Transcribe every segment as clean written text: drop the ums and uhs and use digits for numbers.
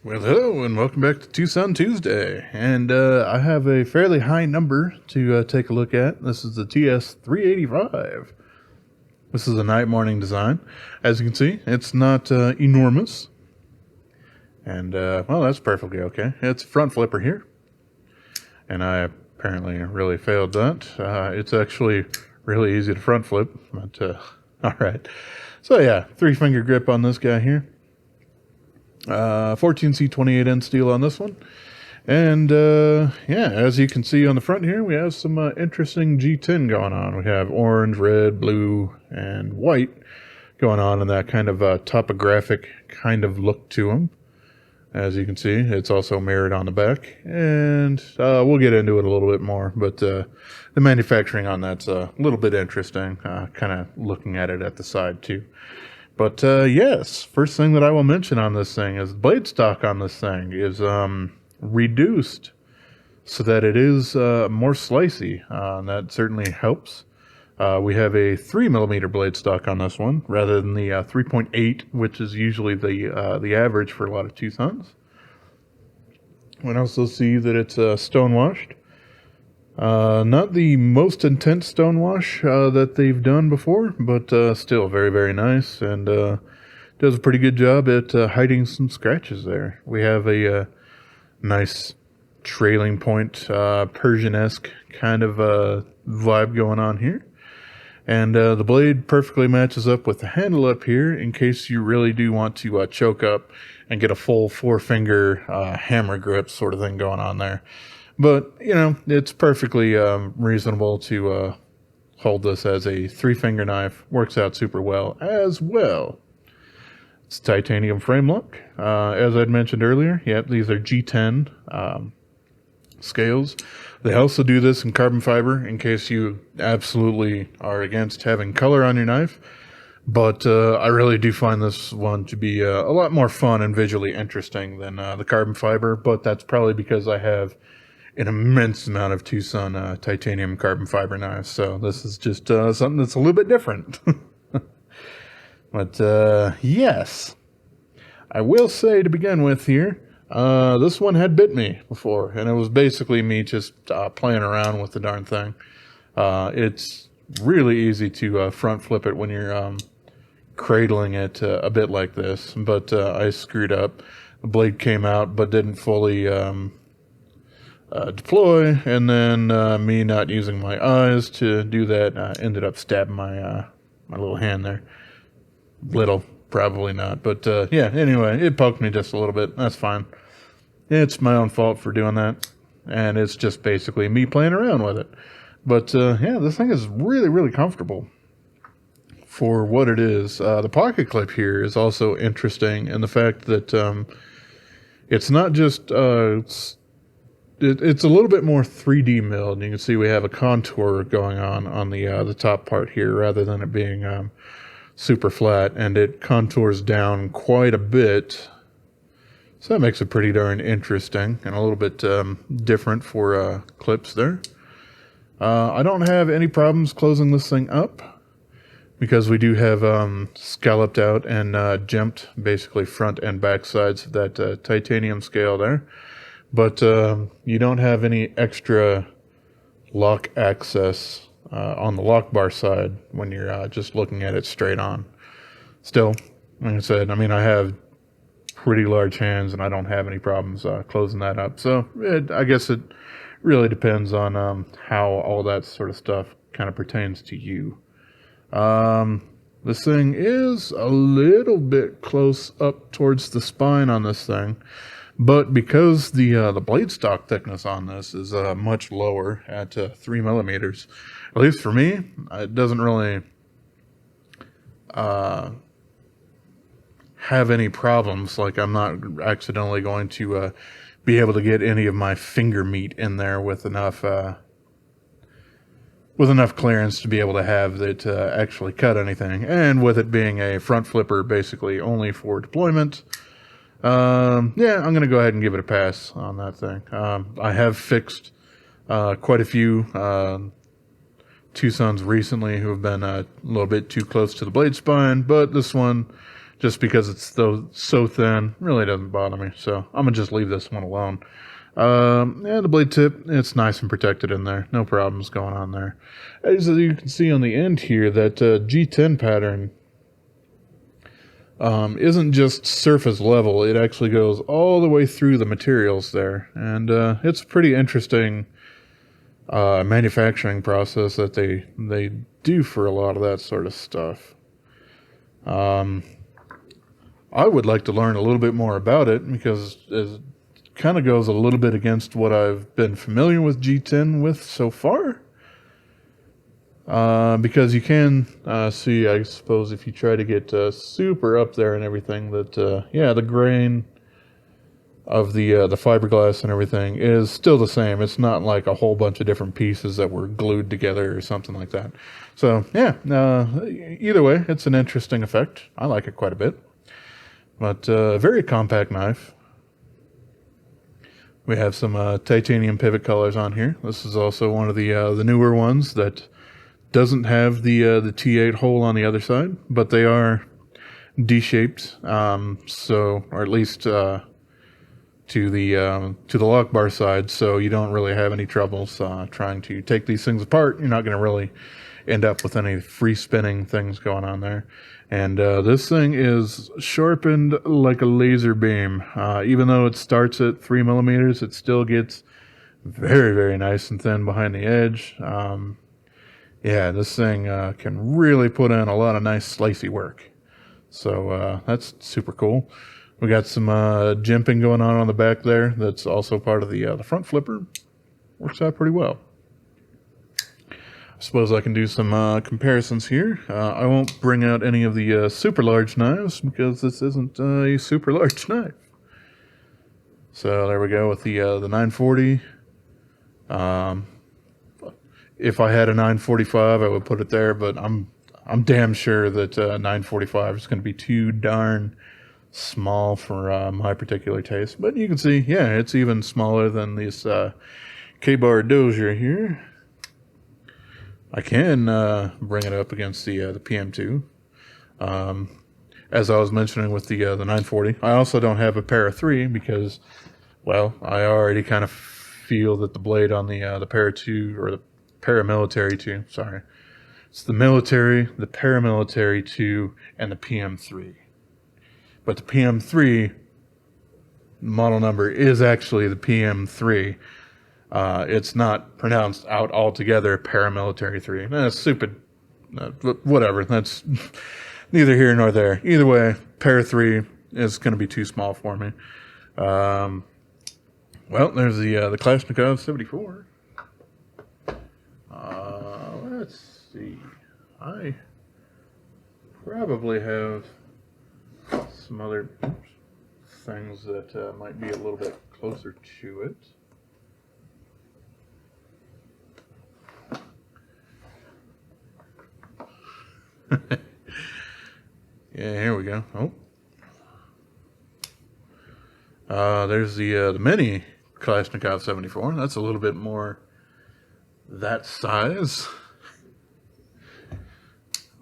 Well, hello, and welcome back to TwoSun Tuesday. And I have a fairly high number to take a look at. This is the TS385. This is a NightMorning design. As you can see, it's not enormous. And, well, that's perfectly okay. It's a front flipper here. And I apparently really failed that. It's actually really easy to front flip. But, alright. So, yeah, 3-finger grip on this guy here. 14C 28N steel on this one. And yeah, as you can see on the front here, we have some interesting G10 going on. We have orange, red, blue, and white going on in that kind of topographic kind of look to them. As you can see, it's also mirrored on the back. And we'll get into it a little bit more, but the manufacturing on that's a little bit interesting, kind of looking at it at the side too. But yes, first thing that I will mention on this thing is the blade stock on this thing is reduced so that it is more slicey. And that certainly helps. We have a 3mm blade stock on this one rather than the 3.8, which is usually the average for a lot of TwoSuns. We also see that it's stonewashed. Not the most intense stonewash that they've done before, but still very, very nice, and does a pretty good job at hiding some scratches there. We have a nice trailing point, Persian-esque kind of vibe going on here. And the blade perfectly matches up with the handle up here in case you really do want to choke up and get a full 4-finger hammer grip sort of thing going on there. But, you know, it's perfectly reasonable to hold this as a 3-finger knife. Works out super well as well. It's titanium frame lock. As I'd mentioned earlier, yep, these are G10 scales. They also do this in carbon fiber in case you absolutely are against having color on your knife. But I really do find this one to be a lot more fun and visually interesting than the carbon fiber. But that's probably because I have an immense amount of TwoSun titanium carbon fiber knives, so this is just something that's a little bit different. But yes, I will say to begin with here, this one had bit me before, and it was basically me just playing around with the darn thing. It's really easy to front flip it when you're cradling it a bit like this, but I screwed up. The blade came out but didn't fully deploy, and then me not using my eyes to do that ended up stabbing my my little hand there. Little, probably not, but yeah, anyway, it poked me just a little bit. That's fine. It's my own fault for doing that, and it's just basically me playing around with it. But yeah, this thing is really, really comfortable for what it is. The pocket clip here is also interesting in the fact that it's not just it's a little bit more 3D milled. You can see we have a contour going on the top part here rather than it being super flat, and it contours down quite a bit. So that makes it pretty darn interesting and a little bit different for clips there. I don't have any problems closing this thing up because we do have scalloped out and jimped basically front and back sides of that titanium scale there. But you don't have any extra lock access on the lock bar side when you're just looking at it straight on. Still, like I said, I mean, I have pretty large hands and I don't have any problems closing that up. So I guess it really depends on how all that sort of stuff kind of pertains to you. This thing is a little bit close up towards the spine on this thing. But because the blade stock thickness on this is much lower at 3mm, at least for me, it doesn't really have any problems. Like, I'm not accidentally going to be able to get any of my finger meat in there with enough clearance to be able to have it actually cut anything. And with it being a front flipper basically only for deployment, yeah, I'm going to go ahead and give it a pass on that thing. I have fixed quite a few TwoSuns recently who have been a little bit too close to the blade spine, but this one just because it's so thin, really doesn't bother me. So I'm gonna just leave this one alone. Yeah, the blade tip, it's nice and protected in there. No problems going on there. As you can see on the end here, that G10 pattern isn't just surface level. It actually goes all the way through the materials there. And it's a pretty interesting manufacturing process that they do for a lot of that sort of stuff. I would like to learn a little bit more about it because it kind of goes a little bit against what I've been familiar with G10 with so far. Because you can see, I suppose, if you try to get super up there and everything, that yeah, the grain of the fiberglass and everything is still the same. It's not like a whole bunch of different pieces that were glued together or something like that. So yeah, either way, it's an interesting effect. I like it quite a bit. But very compact knife. We have some titanium pivot collars on here. This is also one of the newer ones that doesn't have the T8 hole on the other side, but they are D-shaped. So, or at least to the lock bar side, so you don't really have any troubles trying to take these things apart. You're not going to really end up with any free spinning things going on there. And this thing is sharpened like a laser beam. Even though it starts at 3mm, it still gets very, very nice and thin behind the edge. Yeah, this thing can really put in a lot of nice slicey work. So that's super cool. We got some jimping going on the back there. That's also part of the front flipper. Works out pretty well. I suppose I can do some comparisons here. I won't bring out any of the super large knives because this isn't a super large knife. So there we go with the 940. If I had a 945, I would put it there, but I'm damn sure that 945 is going to be too darn small for my particular taste. But you can see, yeah, it's even smaller than this K-bar Dozier here. I can bring it up against the PM2. As I was mentioning with the 940, I also don't have a para 3 because, well, I already kind of feel that the blade on the para 2, or the paramilitary 2, sorry. It's the military, the paramilitary 2, and the PM3. But the PM3 model number is actually the PM3. It's not pronounced out altogether paramilitary 3. That's stupid. Whatever. That's neither here nor there. Either way, para 3 is going to be too small for me. Well, there's the Kalashnikov 74. Let's see. I probably have some other things that might be a little bit closer to it. Yeah, here we go. There's the mini Kalashnikov 74. That's a little bit more that size.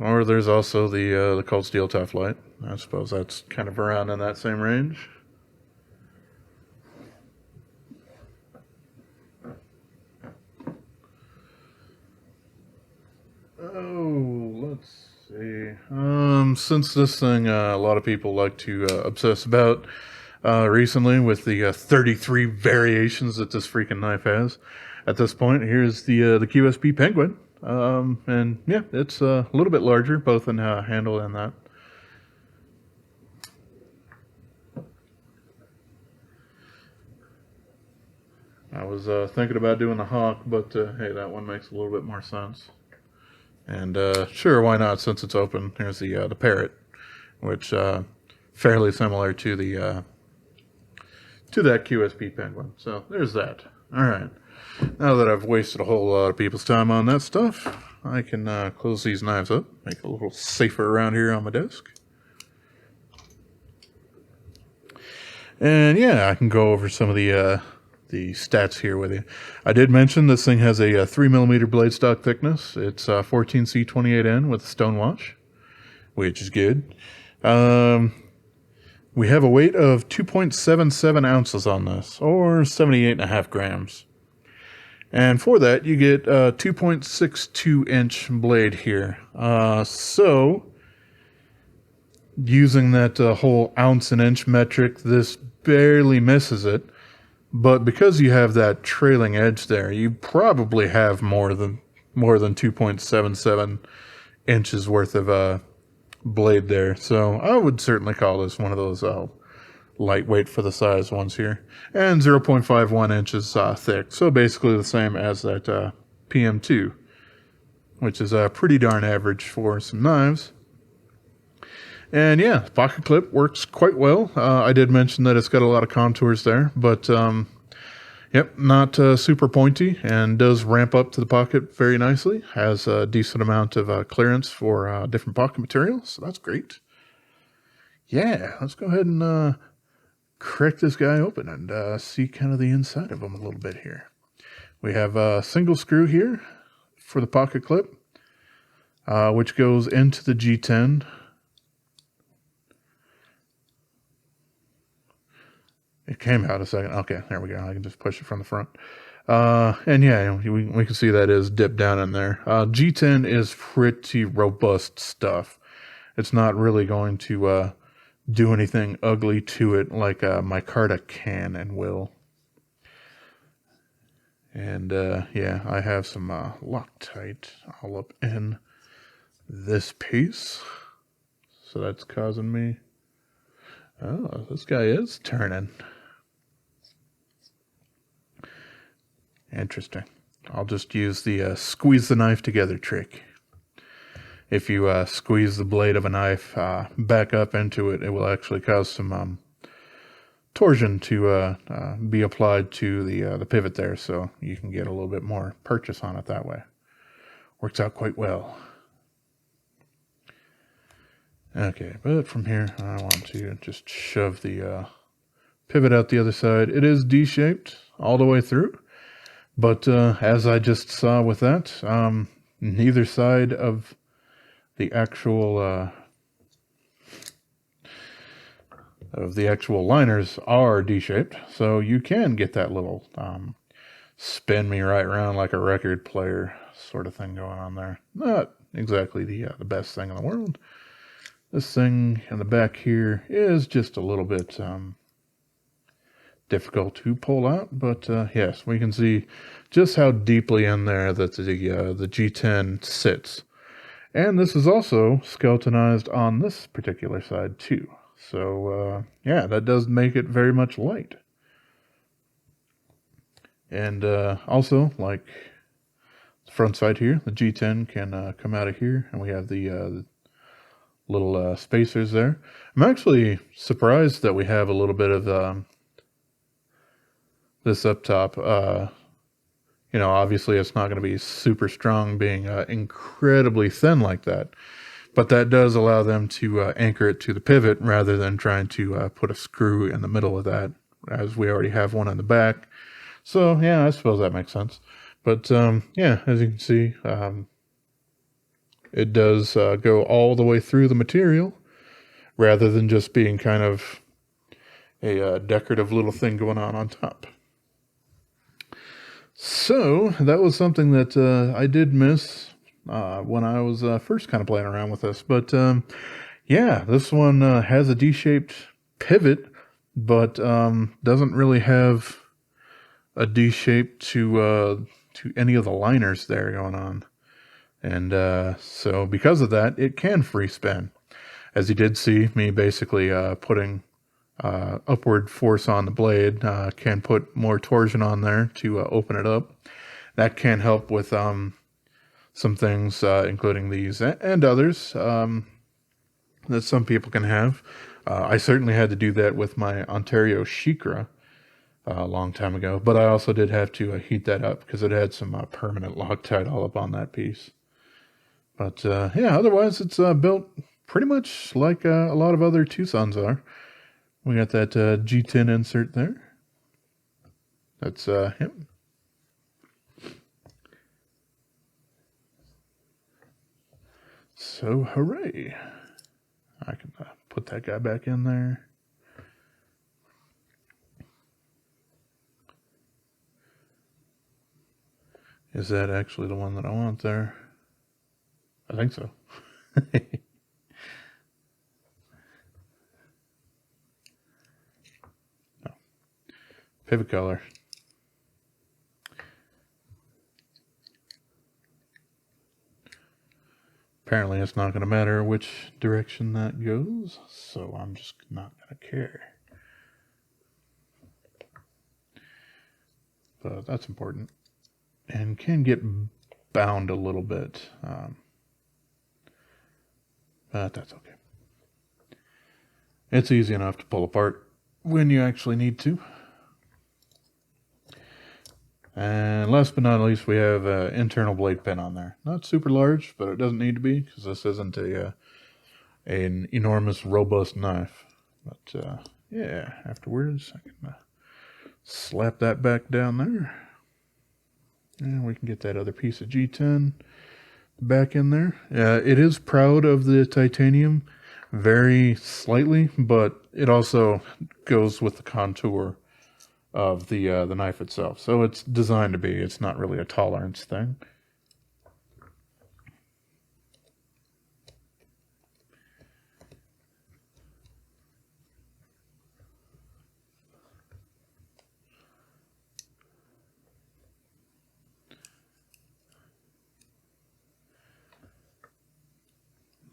Or there's also the Cold Steel Tough Light. I suppose that's kind of around in that same range. Oh, let's see. Since this thing a lot of people like to obsess about recently with the 33 variations that this freaking knife has. At this point, here's the QSP Penguin. And yeah, it's a little bit larger, both in handle and that. I was thinking about doing the Hawk, but hey, that one makes a little bit more sense. And sure, why not? Since it's open, here's the Parrot, which fairly similar to the to that QSP Penguin. So there's that. All right. Now that I've wasted a whole lot of people's time on that stuff, I can close these knives up, make it a little safer around here on my desk. And yeah, I can go over some of the stats here with you. I did mention this thing has a 3mm blade stock thickness. It's 14C28N with a stonewash, which is good. We have a weight of 2.77 ounces on this, or 78.5 grams. And for that, you get a 2.62 inch blade here. So, using that whole ounce and inch metric, this barely misses it. But because you have that trailing edge there, you probably have more than 2.77 inches worth of blade there. So I would certainly call this one of those lightweight for the size ones here. And 0.51 inches thick. So basically the same as that PM2, which is pretty darn average for some knives. And yeah, pocket clip works quite well. I did mention that it's got a lot of contours there, but yep, not super pointy, and does ramp up to the pocket very nicely. Has a decent amount of clearance for different pocket materials, so that's great. Yeah, let's go ahead and crack this guy open and see kind of the inside of him a little bit here. We have a single screw here for the pocket clip, which goes into the G10. It came out a second. Okay, there we go. I can just push it from the front. And yeah, we can see that is dipped down in there. G10 is pretty robust stuff. It's not really going to do anything ugly to it like micarta can and will. And yeah, I have some Loctite all up in this piece. So that's causing me... Oh, this guy is turning. Interesting. I'll just use the squeeze the knife together trick. If you squeeze the blade of a knife back up into it, it will actually cause some torsion to be applied to the pivot there, so you can get a little bit more purchase on it that way. Works out quite well. Okay, but from here, I want to just shove the pivot out the other side. It is D-shaped all the way through. But as I just saw with that, neither side of the actual liners are D-shaped, so you can get that little spin me right around like a record player sort of thing going on there. Not exactly the best thing in the world. This thing in the back here is just a little bit difficult to pull out, but yes, we can see just how deeply in there that the G10 sits. And this is also skeletonized on this particular side too. So yeah, that does make it very much light. And also, like the front side here, the G10 can come out of here, and we have the little spacers there. I'm actually surprised that we have a little bit of this up top. You know, obviously it's not going to be super strong being incredibly thin like that, but that does allow them to anchor it to the pivot rather than trying to put a screw in the middle of that, as we already have one in the back. So yeah, I suppose that makes sense. But yeah, as you can see, it does go all the way through the material rather than just being kind of a decorative little thing going on top. So that was something that I did miss when I was first kind of playing around with this. But yeah, this one has a D-shaped pivot, but doesn't really have a D-shape to any of the liners there going on. And so because of that, it can free spin. As you did see me basically putting upward force on the blade, can put more torsion on there to open it up. That can help with some things, including these and others that some people can have. I certainly had to do that with my Ontario Shikra a long time ago, but I also did have to heat that up because it had some permanent Loctite all up on that piece. But yeah, otherwise it's built pretty much like a lot of other TwoSuns are. We got that G10 insert there. That's him. So hooray! I can put that guy back in there. Is that actually the one that I want there? I think so. No. Pivot color. Apparently it's not going to matter which direction that goes, so I'm just not going to care. But that's important. And can get bound a little bit. But that's okay. It's easy enough to pull apart when you actually need to. And last but not least, we have an internal blade pin on there. Not super large, but it doesn't need to be because this isn't an enormous, robust knife. But yeah, afterwards, I can slap that back down there. And we can get that other piece of G10 back in there. It is proud of the titanium very slightly, but it also goes with the contour of the knife itself. So it's designed to be. It's not really a tolerance thing.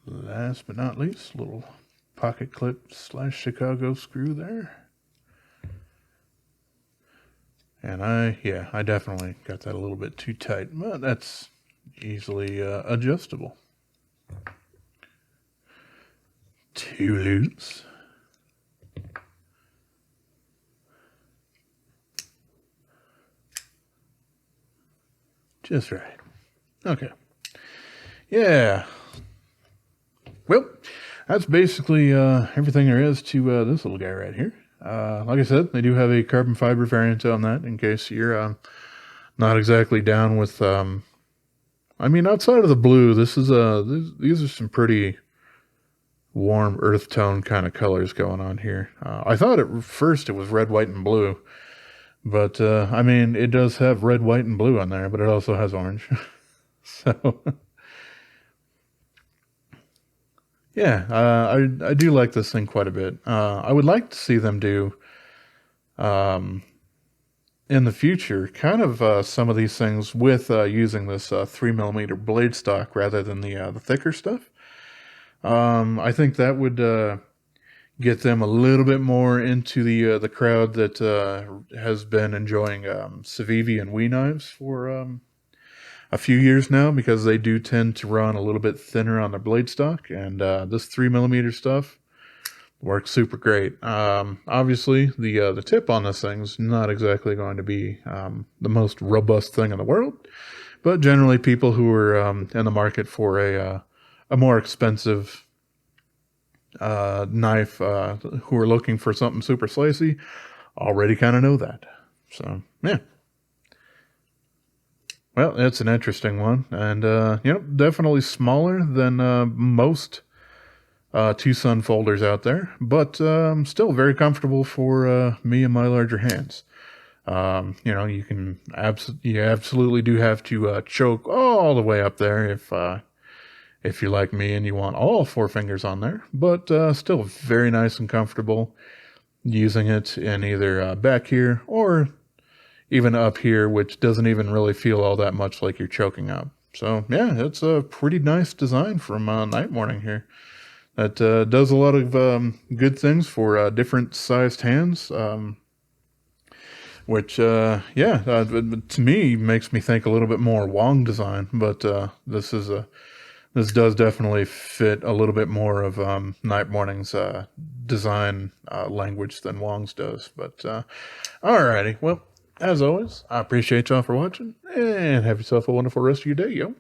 Last but not least, little pocket clip / Chicago screw there. And I definitely got that a little bit too tight, but that's easily adjustable. Too loose. Just right. Okay. Yeah. Well, that's basically everything there is to this little guy right here. Like I said, they do have a carbon fiber variant on that in case you're not exactly down with... I mean, outside of the blue, this is these are some pretty warm earth tone kind of colors going on here. I thought at first it was red, white, and blue. But, I mean, it does have red, white, and blue on there, but it also has orange. So... yeah, I do like this thing quite a bit. I would like to see them do, in the future, kind of some of these things with using this 3mm blade stock rather than the thicker stuff. I think that would get them a little bit more into the crowd that has been enjoying Civivi and Wii knives for a few years now, because they do tend to run a little bit thinner on their blade stock, and this 3mm stuff works super great. Obviously, the tip on this thing's not exactly going to be the most robust thing in the world, but generally people who are in the market for a more expensive knife, who are looking for something super slicey, already kind of know that. So, yeah. Well, it's an interesting one, and definitely smaller than most TwoSun folders out there, but still very comfortable for me and my larger hands. You can you absolutely do have to choke all the way up there if you're like me and you want all 4 fingers on there, but still very nice and comfortable using it in either back here or even up here, which doesn't even really feel all that much like you're choking up. So, yeah, it's a pretty nice design from NightMorning here. That does a lot of good things for different sized hands, which, to me, makes me think a little bit more Wong design, but this does definitely fit a little bit more of NightMorning's design language than Wong's does. But, alrighty, well, as always, I appreciate y'all for watching, and have yourself a wonderful rest of your day, yo.